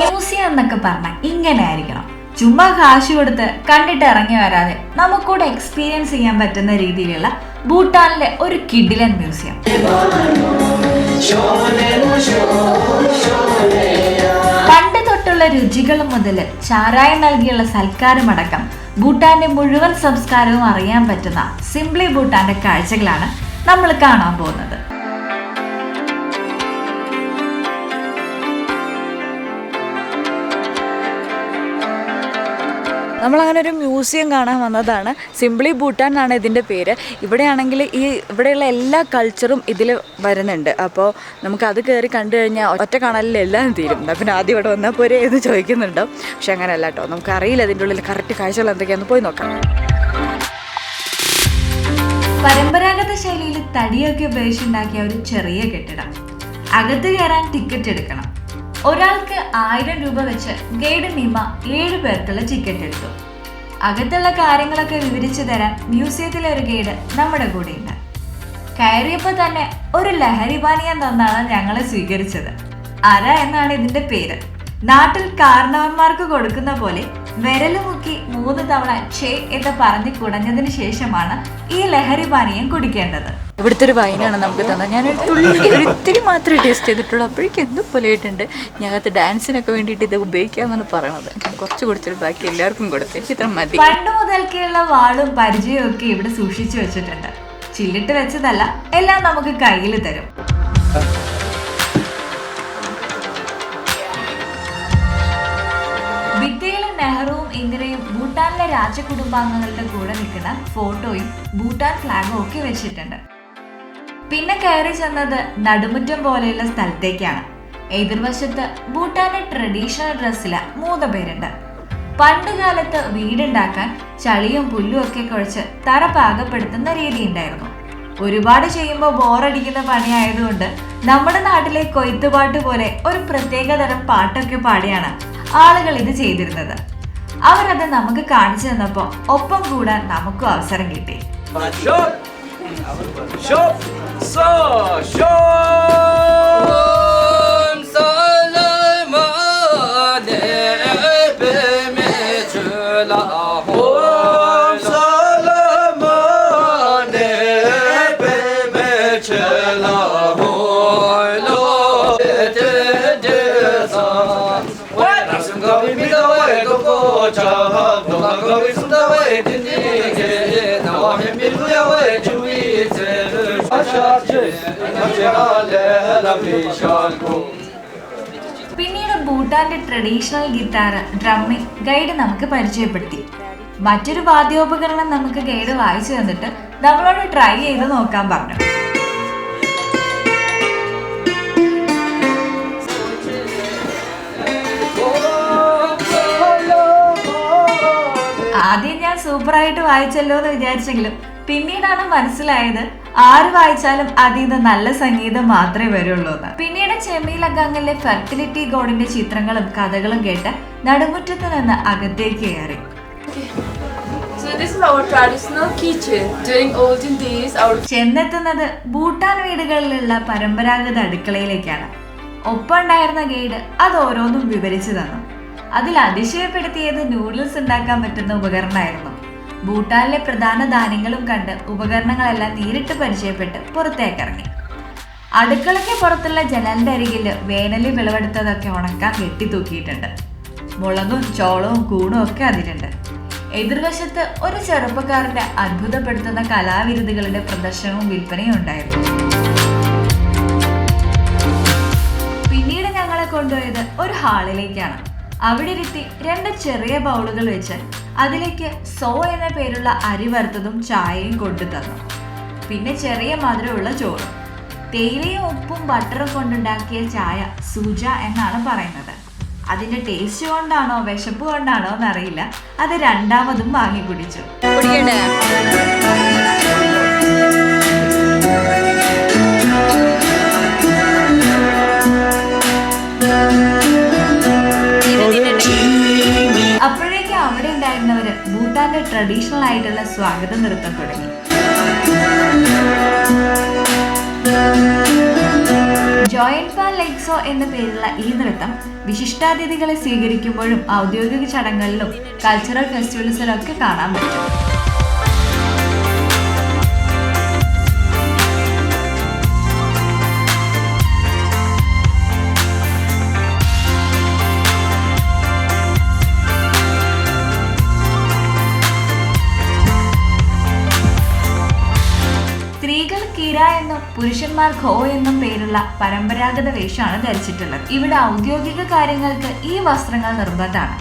Museum എന്നൊക്കെ പറഞ്ഞാൽ ഇങ്ങനെ ആയിരിക്കണം. ചുമ്മാ കാശ് കൊടുത്ത് കണ്ടിട്ട് ഇറങ്ങി വരാതെ നമുക്കൂടെ എക്സ്പീരിയൻസ് ചെയ്യാൻ പറ്റുന്ന രീതിയിലുള്ള ഭൂട്ടാനിലെ ഒരു കിഡിലൻ മ്യൂസിയം. പണ്ട് തൊട്ടുള്ള രുചികൾ മുതൽ ചാരായം നൽകിയുള്ള സൽക്കാരമടക്കം ഭൂട്ടാന്റെ മുഴുവൻ സംസ്കാരവും അറിയാൻ പറ്റുന്ന സിംപ്ലി ഭൂട്ടാന്റെ കാഴ്ചകളാണ് നമ്മൾ കാണാൻ പോകുന്നത്. നമ്മളങ്ങനെ ഒരു മ്യൂസിയം കാണാൻ വന്നതാണ്. സിംപ്ലി ഭൂട്ടാൻ എന്നാണ് ഇതിൻ്റെ പേര്. ഇവിടെയാണെങ്കിൽ ഇവിടെയുള്ള എല്ലാ കൾച്ചറും ഇതിൽ വരുന്നുണ്ട്. അപ്പോൾ നമുക്കത് കയറി കണ്ടു കഴിഞ്ഞാൽ ഒറ്റ കാണലിൽ എല്ലാം തീരും. എന്നാൽ പിന്നെ ആദ്യം ഇവിടെ വന്നാൽ പോരെ എന്ന് ചോദിക്കുന്നുണ്ടോ? പക്ഷെ അങ്ങനെയല്ല കേട്ടോ, നമുക്കറിയില്ല ഇതിൻ്റെ ഉള്ളിൽ കറക്റ്റ് കാഴ്ചകൾ എന്തൊക്കെയാണെന്ന് പോയി നോക്കാം. പരമ്പരാഗത ശൈലിയിൽ തടിയൊക്കെ ഉപയോഗിച്ചുണ്ടാക്കിയ ഒരു ചെറിയ കെട്ടിടം. അകത്ത് കയറാൻ ടിക്കറ്റ് എടുക്കണം. ഒരാൾക്ക് 1000 രൂപ വെച്ച് ഗൈഡ് നിമ 7 പേർക്കുള്ള ടിക്കറ്റ് എടുത്തു. അകത്തുള്ള കാര്യങ്ങളൊക്കെ വിവരിച്ചു തരാൻ മ്യൂസിയത്തിലെ ഒരു ഗൈഡ് നമ്മുടെ കൂടെ ഉണ്ട്. കയറിയപ്പോൾ തന്നെ ഒരു ലഹരി പാനീയം തന്നാണ് ഞങ്ങളെ സ്വീകരിച്ചത്. അര എന്നാണ് ഇതിന്റെ പേര്. നാട്ടിൽ കാരണവന്മാർക്ക് കൊടുക്കുന്ന പോലെ വിരല് മുക്കി 3 തവണ ഛേ എന്ന് പറഞ്ഞ് കുടഞ്ഞതിന് ശേഷമാണ് ഈ ലഹരി പാനീയം കുടിക്കേണ്ടത്. ഇവിടുത്തെ ഒരു വൈനാണ് നമുക്ക് തന്നത്. ഒരിത്തിരി മാത്രമേ ടേസ്റ്റ് ചെയ്തിട്ടുള്ളൂ. അപ്പോഴേക്കും എന്തും പൊലയായിട്ടുണ്ട്. ഞങ്ങൾക്ക് ഡാൻസിനൊക്കെ വേണ്ടിയിട്ട് ഇത് ഉപയോഗിക്കാമെന്നാണ് പറയണത്. കുറച്ച് കുടിച്ചിട്ട് ബാക്കി എല്ലാവർക്കും കൊടുത്ത് ഇത്ര മതി. പണ്ട് മുതൽക്കുള്ള വാളും പരിചയവും ഒക്കെ ഇവിടെ സൂക്ഷിച്ചു വെച്ചിട്ടുണ്ട്. ചില്ലിട്ട് വെച്ചതല്ല, എല്ലാം നമുക്ക് കയ്യിൽ തരും. ഭിത്തിയിലെ നെഹ്റുവും ഇന്ദിരയും ഭൂട്ടാനിലെ രാജകുടുംബാംഗങ്ങളുടെ കൂടെ നിൽക്കുന്ന ഫോട്ടോയും ഭൂട്ടാൻ ഫ്ലാഗും ഒക്കെ വെച്ചിട്ടുണ്ട്. പിന്നെ കയറി ചെന്നത് നടുമുറ്റം പോലെയുള്ള സ്ഥലത്തേക്കാണ്. എതിർവശത്ത് ഭൂട്ടാന്റെ ട്രഡീഷണൽ ഡ്രസ്സില് 3 പേരുണ്ട്. പണ്ട് കാലത്ത് വീടുണ്ടാക്കാൻ ചളിയും പുല്ലും ഒക്കെ കുഴച്ച് തറ പാകപ്പെടുത്തുന്ന രീതി ഉണ്ടായിരുന്നു. ഒരുപാട് ചെയ്യുമ്പോൾ ബോറടിക്കുന്ന പണിയായതുകൊണ്ട് നമ്മുടെ നാട്ടിലെ കൊയ്ത്തുപാട്ട് പോലെ ഒരു പ്രത്യേകതരം പാട്ടൊക്കെ പാടിയാണ് ആളുകൾ ഇത് ചെയ്തിരുന്നത്. അവരത് നമുക്ക് കാണിച്ചു തന്നപ്പോൾ ഒപ്പം കൂടാൻ നമുക്കും അവസരം കിട്ടി. പിന്നീട് ഭൂട്ടാന്റെ ട്രഡീഷണൽ ഗിറ്റാർ, ഡ്രമ്മിംഗ് ഗൈഡ് നമുക്ക് പരിചയപ്പെടുത്തി. മറ്റൊരു വാദ്യോപകരണം നമുക്ക് ഗൈഡ് വായിച്ചു തന്നിട്ട് നമ്മളോട് ട്രൈ ചെയ്ത് നോക്കാൻ പറഞ്ഞു. ആദ്യം ഞാൻ സൂപ്പറായിട്ട് വായിച്ചല്ലോ എന്ന് വിചാരിച്ചെങ്കിലും പിന്നീടാണ് മനസ്സിലായത് ആര് വായിച്ചാലും അതിൽ നിന്ന് നല്ല സംഗീതം മാത്രമേ വരുള്ളൂ എന്ന്. പിന്നീട് ചെമ്മീലഗാങ്ങിലെ ഫെർട്ടിലിറ്റി ഗോഡിന്റെ ചിത്രങ്ങളും കഥകളും കേട്ട് നടുമുറ്റത്ത് നിന്ന് അകത്തേക്ക് കയറി. ചെന്നെത്തുന്നത് ഭൂട്ടാൻ വീടുകളിലുള്ള പരമ്പരാഗത അടുക്കളയിലേക്കാണ്. ഒപ്പം ഉണ്ടായിരുന്ന ഗൈഡ് അത് ഓരോന്നും വിവരിച്ചു തന്നു. അതിൽ അതിശയപ്പെടുത്തിയത് നൂഡിൽസ് ഉണ്ടാക്കാൻ പറ്റുന്ന ഉപകരണമായിരുന്നു. ഭൂട്ടാനിലെ പ്രധാന ധാന്യങ്ങളും കണ്ട് ഉപകരണങ്ങളെല്ലാം നേരിട്ട് പരിചയപ്പെട്ട് പുറത്തേക്കിറങ്ങി. അടുക്കളയ്ക്ക് പുറത്തുള്ള ജനലിന്റെ അരികിൽ വേനലിൽ വിളവെടുത്തതൊക്കെ ഉണക്കാൻ കെട്ടിത്തൂക്കിയിട്ടുണ്ട്. മുളകും ചോളവും കൂണും ഒക്കെ അതിലുണ്ട്. എതിർവശത്ത് ഒരു ചെറുപ്പക്കാരന്റെ അത്ഭുതപ്പെടുത്തുന്ന കലാവിരുതുകളുടെ പ്രദർശനവും വിൽപ്പനയും ഉണ്ടായിരുന്നു. പിന്നീട് ഞങ്ങളെ കൊണ്ടുപോയത് ഒരു ഹാളിലേക്കാണ്. അവിടെ ഇരുത്തി 2 ചെറിയ ബൗളുകൾ വെച്ച് അതിലേക്ക് സോ എന്ന പേരുള്ള അരി വറുത്തതും ചായയും കൊണ്ടു തന്നു. പിന്നെ ചെറിയ മധുരമുള്ള ചോറും. തേയിലയും ഉപ്പും ബട്ടറും കൊണ്ടുണ്ടാക്കിയ ചായ സൂജ എന്നാണ് പറയുന്നത്. അതിന്റെ ടേസ്റ്റ് കൊണ്ടാണോ വിശപ്പ് കൊണ്ടാണോ എന്നറിയില്ല, അത് രണ്ടാമതും വാങ്ങി കുടിച്ചു. അപ്പോഴേക്കും അവിടെ ഉണ്ടായിരുന്നവര് ഭൂട്ടാന്റെ ട്രഡീഷണൽ ആയിട്ടുള്ള സ്വാഗത നൃത്തം തുടങ്ങി. ജോയൻഫാ ലേക്സോ എന്ന പേരുള്ള ഈ നൃത്തം വിശിഷ്ടാതിഥികളെ സ്വീകരിക്കുമ്പോഴും ഔദ്യോഗിക ചടങ്ങുകളിലും കൾച്ചറൽ ഫെസ്റ്റിവൽസിലും ഒക്കെ കാണാൻ പറ്റും. സ്ത്രീകൾ കിര എന്നും പുരുഷന്മാർ ഖോ എന്നും പേരുള്ള പരമ്പരാഗത വേഷമാണ് ധരിച്ചിട്ടുള്ളത്. ഇവിടെ ഔദ്യോഗിക കാര്യങ്ങൾക്ക് ഈ വസ്ത്രങ്ങൾ നിർബന്ധമാണ്.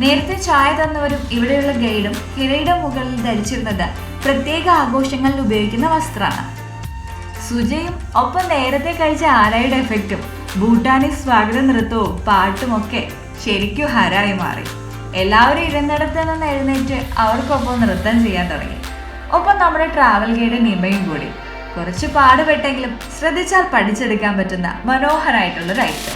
നേരത്തെ ചായ തന്നവരും ഇവിടെയുള്ള ഗൈഡും കിരയുടെ മുകളിൽ ധരിച്ചിരുന്നത് പ്രത്യേക ആഘോഷങ്ങളിൽ ഉപയോഗിക്കുന്ന വസ്ത്രമാണ്. സുജയും ഒപ്പം നേരത്തെ കഴിച്ച ആരായുടെ എഫക്റ്റും ഭൂട്ടാനീസ് സ്വാഗത നൃത്തവും പാട്ടുമൊക്കെ ശരിക്കും ഹരായി മാറി. എല്ലാവരും ഇരുന്നിടത്ത് നിന്ന് എഴുന്നേറ്റ് അവർക്കൊപ്പം നൃത്തം ചെയ്യാൻ തുടങ്ങി. ഒപ്പം നമ്മുടെ ട്രാവൽ ഗൈഡ് നിമയും കൂടി. കുറച്ച് പാടുപെട്ടെങ്കിലും ശ്രദ്ധിച്ചാൽ പഠിച്ചെടുക്കാൻ പറ്റുന്ന മനോഹരമായിട്ടുള്ള റൈറ്റ്.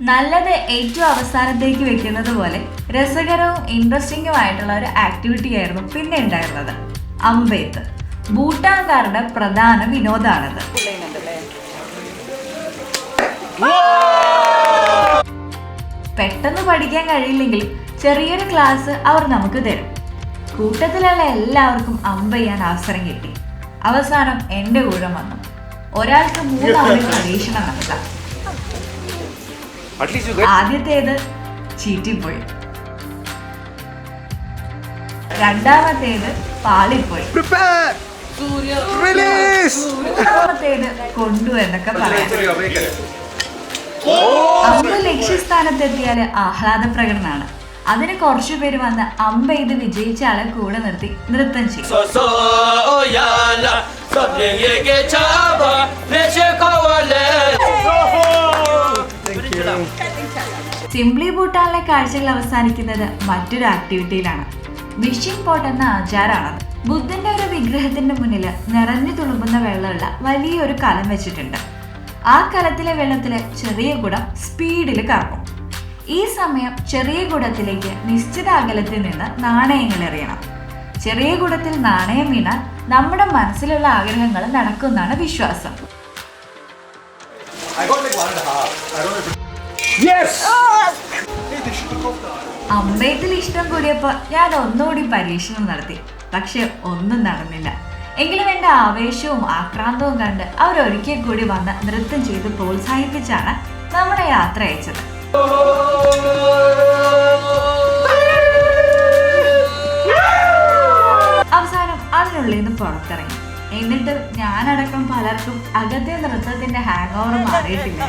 നല്ലത് ഏറ്റവും അവസാനത്തേക്ക് വെക്കുന്നത് പോലെ രസകരവും ഇൻട്രസ്റ്റിംഗുമായിട്ടുള്ള ഒരു ആക്ടിവിറ്റി ആയിരുന്നു പിന്നെ ഉണ്ടായിരുന്നത് അമ്പെയ്ത്ത്. ഭൂട്ടാൻകാരുടെ പ്രധാന വിനോദമാണിത്. പെട്ടെന്ന് പഠിക്കാൻ കഴിയില്ലെങ്കിലും ചെറിയൊരു ക്ലാസ് അവർ നമുക്ക് തരും. കൂട്ടത്തിലുള്ള എല്ലാവർക്കും അമ്പെയ്യാൻ അവസരം കിട്ടി. അവസാനം എൻ്റെ കൂടെ വന്നു. ഒരാൾക്ക് 3 തവണ പരീക്ഷണം നടത്താം. ആദ്യത്തേത് ചീറ്റിപ്പോയി, രണ്ടാമത്തേത് പാളിപ്പോയി, മൂന്നാമത്തേത് കൊണ്ടു എന്നൊക്കെ പറയാം. അമ്പ് ലക്ഷ്യസ്ഥാനത്തെത്തിയാല് ആഹ്ലാദ പ്രകടനമാണ്. അതിന് കുറച്ചു പേര് വന്ന് അമ്പെയ്ത് വിജയിച്ച ആളെ കൂടെ നിർത്തി നൃത്തം ചെയ്യും. സിംപ്ലി ഭൂട്ടാനിലെ കാഴ്ചകൾ അവസാനിക്കുന്നത് മറ്റൊരു ആക്ടിവിറ്റിയിലാണ്. വിഷിംഗ് പോട്ട് എന്ന ആചാരമാണത്. ബുദ്ധന്റെ ഒരു വിഗ്രഹത്തിന്റെ മുന്നിൽ നിറഞ്ഞു തുളുമ്പുന്ന വെള്ളമുള്ള വലിയൊരു കലം വെച്ചിട്ടുണ്ട്. ആ കലത്തിലെ വെള്ളത്തില് ചെറിയ കുടം സ്പീഡിൽ കറങ്ങും. ഈ സമയം ചെറിയ കുടത്തിലേക്ക് നിശ്ചിത അകലത്തിൽ നിന്ന് നാണയങ്ങൾ എറിയണം. ചെറിയ കുടത്തിൽ നാണയം വീണാൽ നമ്മുടെ മനസ്സിലുള്ള ആഗ്രഹങ്ങൾ നടക്കുമെന്നാണ് വിശ്വാസം. അമ്പെയ്ത്തിൽ ഇഷ്ടം കൂടിയപ്പോൾ ഞാൻ ഒന്നുകൂടി പരീക്ഷണം നടത്തി. പക്ഷെ ഒന്നും നടന്നില്ല. എങ്കിലും എൻ്റെ ആവേശവും ആക്രാന്തവും കണ്ട് അവരൊരിക്കൽ കൂടി വന്ന് നൃത്തം ചെയ്ത് പ്രോത്സാഹിപ്പിച്ചാണ് നമ്മുടെ യാത്ര അയച്ചത്. അവസാനം അതിനുള്ളിൽ നിന്ന് പുറത്തിറങ്ങി. എന്നിട്ട് ഞാനടക്കം പലർക്കും അകത്തെ നൃത്തത്തിന്റെ ഹാങ് ഓവർ മാറിയിട്ടില്ല.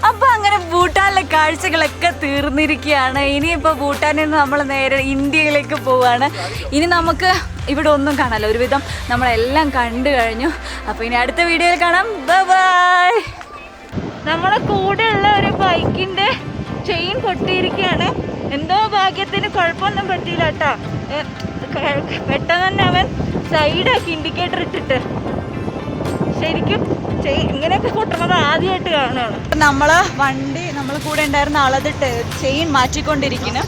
അപ്പൊ അങ്ങനെ ഭൂട്ടാനിലെ കാഴ്ചകളൊക്കെ തീർന്നിരിക്കുകയാണ്. ഇനിയിപ്പോ ഭൂട്ടാനിൽ നിന്ന് നമ്മൾ നേരെ ഇന്ത്യയിലേക്ക് പോവാണ്. ഇനി നമുക്ക് ഇവിടെ ഒന്നും കാണാമല്ലോ, ഒരുവിധം നമ്മളെല്ലാം കണ്ടു കഴിഞ്ഞു. അപ്പൊ ഇനി അടുത്ത വീഡിയോയിൽ കാണാം. ബൈ. നമ്മളെ കൂടെയുള്ള ഒരു ബൈക്കിന്റെ ചെയിൻ പൊട്ടിയിരിക്കുകയാണ്. എന്തോ ഭാഗ്യത്തിന് കുഴപ്പമൊന്നും പറ്റിയില്ല കേട്ടോ. പെട്ടെന്ന് തന്നെ അവൻ സൈഡാക്കി ഇൻഡിക്കേറ്റർ ഇട്ടിട്ട്. ശരിക്കും ഇങ്ങനെയൊക്കെ പൊട്ടുന്നത് ആദ്യമായിട്ട് കാണുകയാണ്. നമ്മളെ കൂടെ ഉണ്ടായിരുന്ന ആളത് ചെയിൻ മാറ്റിക്കൊണ്ടിരിക്കുന്നു.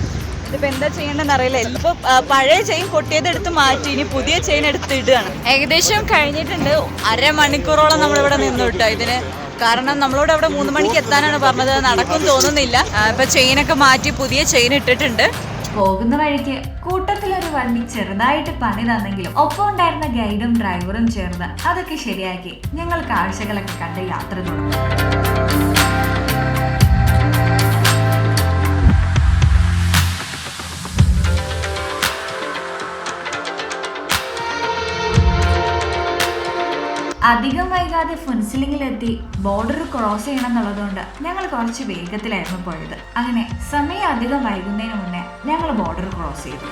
ഇതിപ്പോൾ എന്താ ചെയ്യേണ്ടതെന്ന് അറിയില്ല. ഇപ്പോൾ പഴയ ചെയിൻ പൊട്ടിയതെടുത്ത് മാറ്റി ഇനി പുതിയ ചെയിൻ എടുത്ത് ഇടുകയാണ്. ഏകദേശം കഴിഞ്ഞിട്ടുണ്ട്. അരമണിക്കൂറോളം നമ്മളിവിടെ നിന്നു കേട്ടോ ഇതിന്. കാരണം നമ്മളോട് അവിടെ 3 മണിക്ക് എത്താനാണ് പറഞ്ഞത്. നടക്കും തോന്നുന്നില്ല. ഇപ്പൊ ചെയിനൊക്കെ മാറ്റി പുതിയ ചെയിൻ ഇട്ടിട്ടുണ്ട്. പോകുന്ന വഴിക്ക് കൂട്ടത്തിലൊരു വണ്ടി ചെറുതായിട്ട് പണി തന്നെങ്കിലും ഒപ്പം ഉണ്ടായിരുന്ന ഗൈഡും ഡ്രൈവറും ചേർന്ന് അതൊക്കെ ശരിയാക്കി ഞങ്ങൾ കാഴ്ചകളൊക്കെ കണ്ട് യാത്ര തുടങ്ങി. അധികം വൈകാതെ ഫുൻസിലിങ്ങിലെത്തി ബോർഡർ ക്രോസ് ചെയ്യണം എന്നുള്ളതുകൊണ്ട് ഞങ്ങൾ കുറച്ച് വേഗത്തിലായിരുന്നു പോയത്. അങ്ങനെ സമയം അധികം വൈകുന്നതിന് മുന്നേ ഞങ്ങൾ ബോർഡർ ക്രോസ് ചെയ്തു.